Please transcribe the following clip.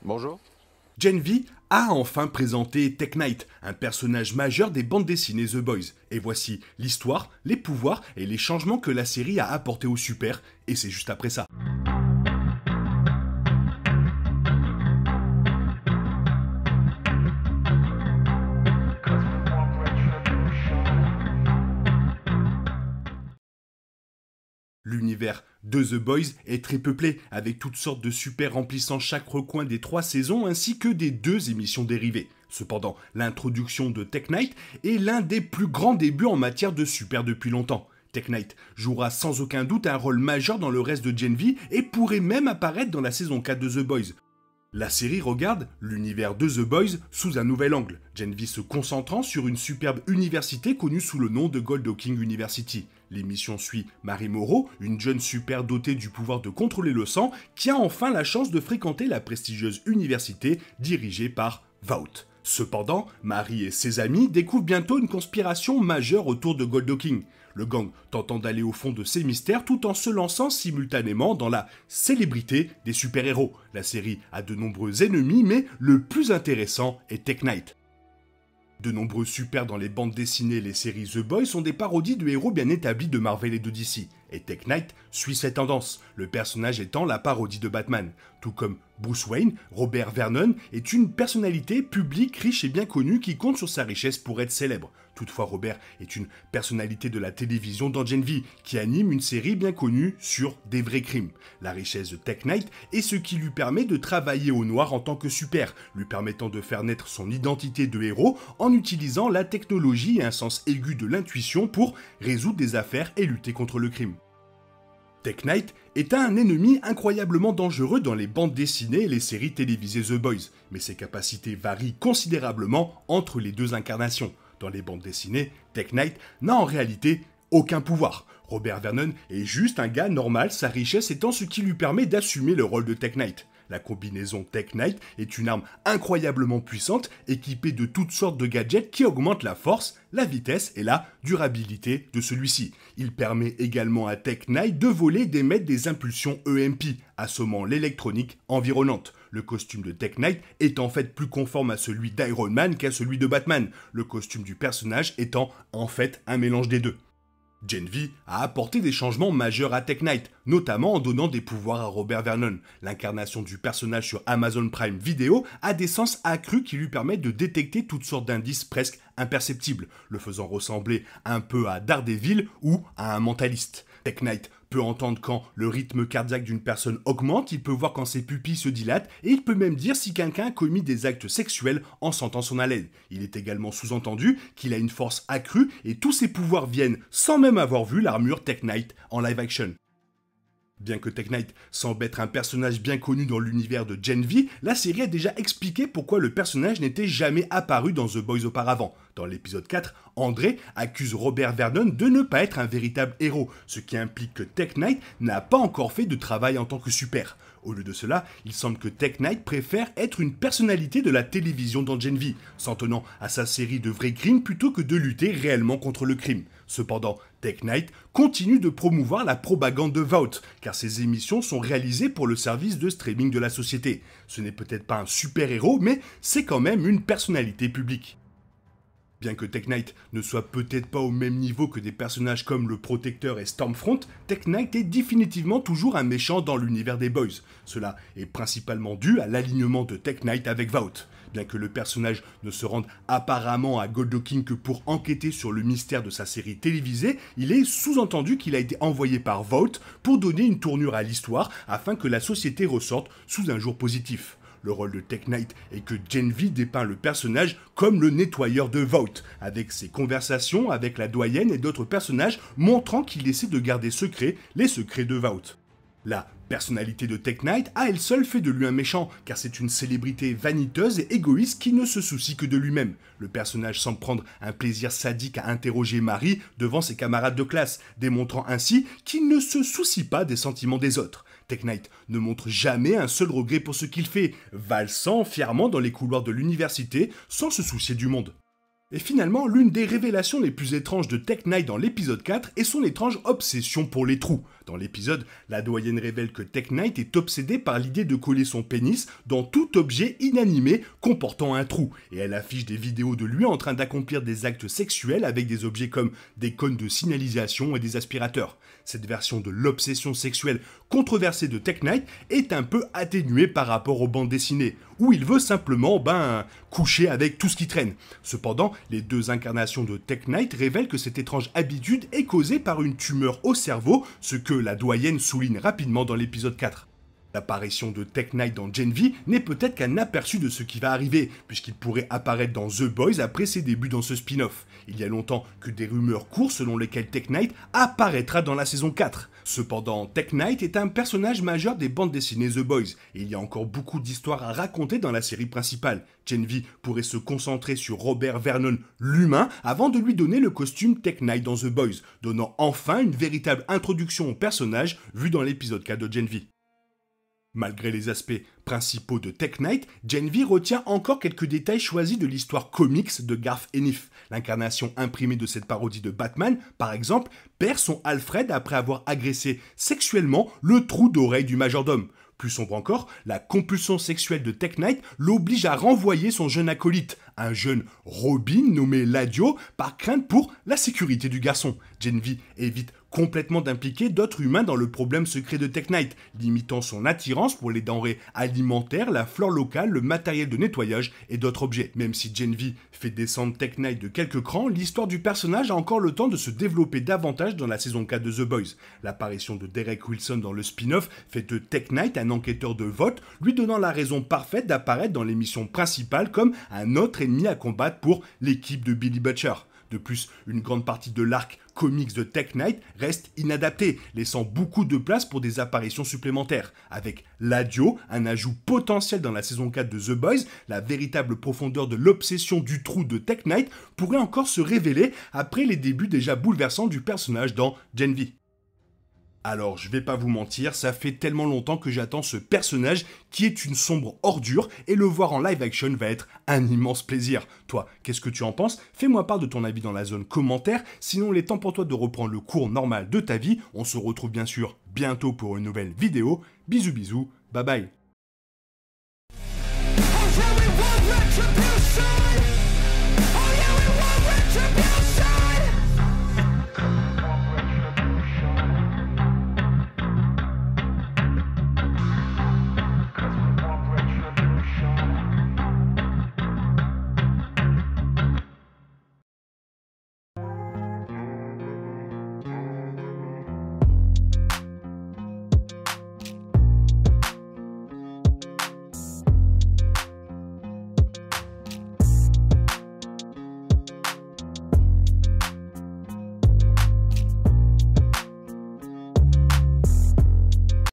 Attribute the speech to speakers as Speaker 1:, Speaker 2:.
Speaker 1: Bonjour.
Speaker 2: Gen V a enfin présenté Tek Knight, un personnage majeur des bandes dessinées The Boys. Et voici l'histoire, les pouvoirs et les changements que la série a apportés au super, et c'est juste après ça. L'univers de The Boys est très peuplé, avec toutes sortes de super remplissant chaque recoin des 3 saisons ainsi que des 2 émissions dérivées. Cependant, l'introduction de Tek Knight est l'un des plus grands débuts en matière de super depuis longtemps. Tek Knight jouera sans aucun doute un rôle majeur dans le reste de Gen V et pourrait même apparaître dans la saison 4 de The Boys. La série regarde l'univers de The Boys sous un nouvel angle, Gen V se concentrant sur une superbe université connue sous le nom de Gold Hawking University. L'émission suit Mary Morrow, une jeune super dotée du pouvoir de contrôler le sang, qui a enfin la chance de fréquenter la prestigieuse université dirigée par Vought. Cependant, Mary et ses amis découvrent bientôt une conspiration majeure autour de Gold Hawking. Le gang tentant d'aller au fond de ces mystères tout en se lançant simultanément dans la célébrité des super-héros. La série a de nombreux ennemis, mais le plus intéressant est Tek Knight. De nombreux super dans les bandes dessinées et les séries The Boys sont des parodies de héros bien établis de Marvel et de DC. Et Tek Knight suit cette tendance, le personnage étant la parodie de Batman. Tout comme Bruce Wayne, Robert Vernon est une personnalité publique riche et bien connue qui compte sur sa richesse pour être célèbre. Toutefois, Robert est une personnalité de la télévision dans Gen V, qui anime une série bien connue sur des vrais crimes. La richesse de Tek Knight est ce qui lui permet de travailler au noir en tant que super, lui permettant de faire naître son identité de héros en utilisant la technologie et un sens aigu de l'intuition pour résoudre des affaires et lutter contre le crime. Tek Knight est un ennemi incroyablement dangereux dans les bandes dessinées et les séries télévisées The Boys, mais ses capacités varient considérablement entre les deux incarnations. Dans les bandes dessinées, Tek Knight n'a en réalité aucun pouvoir. Robert Vernon est juste un gars normal, sa richesse étant ce qui lui permet d'assumer le rôle de Tek Knight. La combinaison Tek Knight est une arme incroyablement puissante, équipée de toutes sortes de gadgets qui augmentent la force, la vitesse et la durabilité de celui-ci. Il permet également à Tek Knight de voler et d'émettre des impulsions EMP, assommant l'électronique environnante. Le costume de Tek Knight est en fait plus conforme à celui d'Iron Man qu'à celui de Batman, le costume du personnage étant en fait un mélange des deux. Gen V a apporté des changements majeurs à Tek Knight, notamment en donnant des pouvoirs à Robert Vernon. L'incarnation du personnage sur Amazon Prime Video a des sens accrus qui lui permettent de détecter toutes sortes d'indices presque imperceptibles, le faisant ressembler un peu à Daredevil ou à un mentaliste. Tek Knight peut entendre quand le rythme cardiaque d'une personne augmente, il peut voir quand ses pupilles se dilatent, et il peut même dire si quelqu'un a commis des actes sexuels en sentant son haleine. Il est également sous-entendu qu'il a une force accrue, et tous ses pouvoirs viennent sans même avoir vu l'armure Tek Knight en live action. Bien que Tek Knight semble être un personnage bien connu dans l'univers de Gen V, la série a déjà expliqué pourquoi le personnage n'était jamais apparu dans The Boys auparavant. Dans l'épisode 4, André accuse Robert Vernon de ne pas être un véritable héros, ce qui implique que Tek Knight n'a pas encore fait de travail en tant que super. Au lieu de cela, il semble que Tek Knight préfère être une personnalité de la télévision dans Gen V, s'en tenant à sa série de vrais crimes plutôt que de lutter réellement contre le crime. Cependant, Tek Knight continue de promouvoir la propagande de Vought, car ses émissions sont réalisées pour le service de streaming de la société. Ce n'est peut-être pas un super-héros, mais c'est quand même une personnalité publique. Bien que Tek Knight ne soit peut-être pas au même niveau que des personnages comme le Protecteur et Stormfront, Tek Knight est définitivement toujours un méchant dans l'univers des Boys. Cela est principalement dû à l'alignement de Tek Knight avec Vought. Bien que le personnage ne se rende apparemment à Gold Hawking que pour enquêter sur le mystère de sa série télévisée, il est sous-entendu qu'il a été envoyé par Vought pour donner une tournure à l'histoire afin que la société ressorte sous un jour positif. Le rôle de Tek Knight est que Gen V dépeint le personnage comme le nettoyeur de Vought, avec ses conversations avec la doyenne et d'autres personnages montrant qu'il essaie de garder secret les secrets de Vought. La personnalité de Tek Knight a elle seule fait de lui un méchant, car c'est une célébrité vaniteuse et égoïste qui ne se soucie que de lui-même. Le personnage semble prendre un plaisir sadique à interroger Mary devant ses camarades de classe, démontrant ainsi qu'il ne se soucie pas des sentiments des autres. Tek Knight ne montre jamais un seul regret pour ce qu'il fait, valsant fièrement dans les couloirs de l'université sans se soucier du monde. Et finalement, l'une des révélations les plus étranges de Tek Knight dans l'épisode 4 est son étrange obsession pour les trous. Dans l'épisode, la doyenne révèle que Tek Knight est obsédé par l'idée de coller son pénis dans tout objet inanimé comportant un trou, et elle affiche des vidéos de lui en train d'accomplir des actes sexuels avec des objets comme des cônes de signalisation et des aspirateurs. Cette version de l'obsession sexuelle controversée de Tek Knight est un peu atténuée par rapport aux bandes dessinées, où il veut simplement, coucher avec tout ce qui traîne. Cependant, les deux incarnations de Tek Knight révèlent que cette étrange habitude est causée par une tumeur au cerveau, ce que la doyenne souligne rapidement dans l'épisode 4. L'apparition de Tek Knight dans Gen V n'est peut-être qu'un aperçu de ce qui va arriver, puisqu'il pourrait apparaître dans The Boys après ses débuts dans ce spin-off. Il y a longtemps que des rumeurs courent selon lesquelles Tek Knight apparaîtra dans la saison 4. Cependant, Tek Knight est un personnage majeur des bandes dessinées The Boys, et il y a encore beaucoup d'histoires à raconter dans la série principale. Gen V pourrait se concentrer sur Robert Vernon, l'humain, avant de lui donner le costume Tek Knight dans The Boys, donnant enfin une véritable introduction au personnage vu dans l'épisode 4 de Gen V. Malgré les aspects principaux de Tek Knight, Gen V retient encore quelques détails choisis de l'histoire comics de Garth Ennis. L'incarnation imprimée de cette parodie de Batman, par exemple, perd son Alfred après avoir agressé sexuellement le trou d'oreille du majordome. Plus sombre encore, la compulsion sexuelle de Tek Knight l'oblige à renvoyer son jeune acolyte, un jeune Robin nommé Ladio, par crainte pour la sécurité du garçon. Gen V évite complètement d'impliquer d'autres humains dans le problème secret de Tek Knight, limitant son attirance pour les denrées alimentaires, la flore locale, le matériel de nettoyage et d'autres objets. Même si Gen V fait descendre Tek Knight de quelques crans, l'histoire du personnage a encore le temps de se développer davantage dans la saison 4 de The Boys. L'apparition de Derek Wilson dans le spin-off fait de Tek Knight un enquêteur de vote, lui donnant la raison parfaite d'apparaître dans l'émission principale comme un autre ennemi à combattre pour l'équipe de Billy Butcher. De plus, une grande partie de l'arc comics de Tek Knight reste inadaptée, laissant beaucoup de place pour des apparitions supplémentaires. Avec Ladio, un ajout potentiel dans la saison 4 de The Boys, la véritable profondeur de l'obsession du trou de Tek Knight pourrait encore se révéler après les débuts déjà bouleversants du personnage dans Gen V. Alors, je vais pas vous mentir, ça fait tellement longtemps que j'attends ce personnage qui est une sombre ordure et le voir en live action va être un immense plaisir. Toi, qu'est-ce que tu en penses? Fais-moi part de ton avis dans la zone commentaire, sinon il est temps pour toi de reprendre le cours normal de ta vie. On se retrouve bien sûr bientôt pour une nouvelle vidéo. Bisous bisous, bye bye.
Speaker 1: Oh yeah, we want retribution.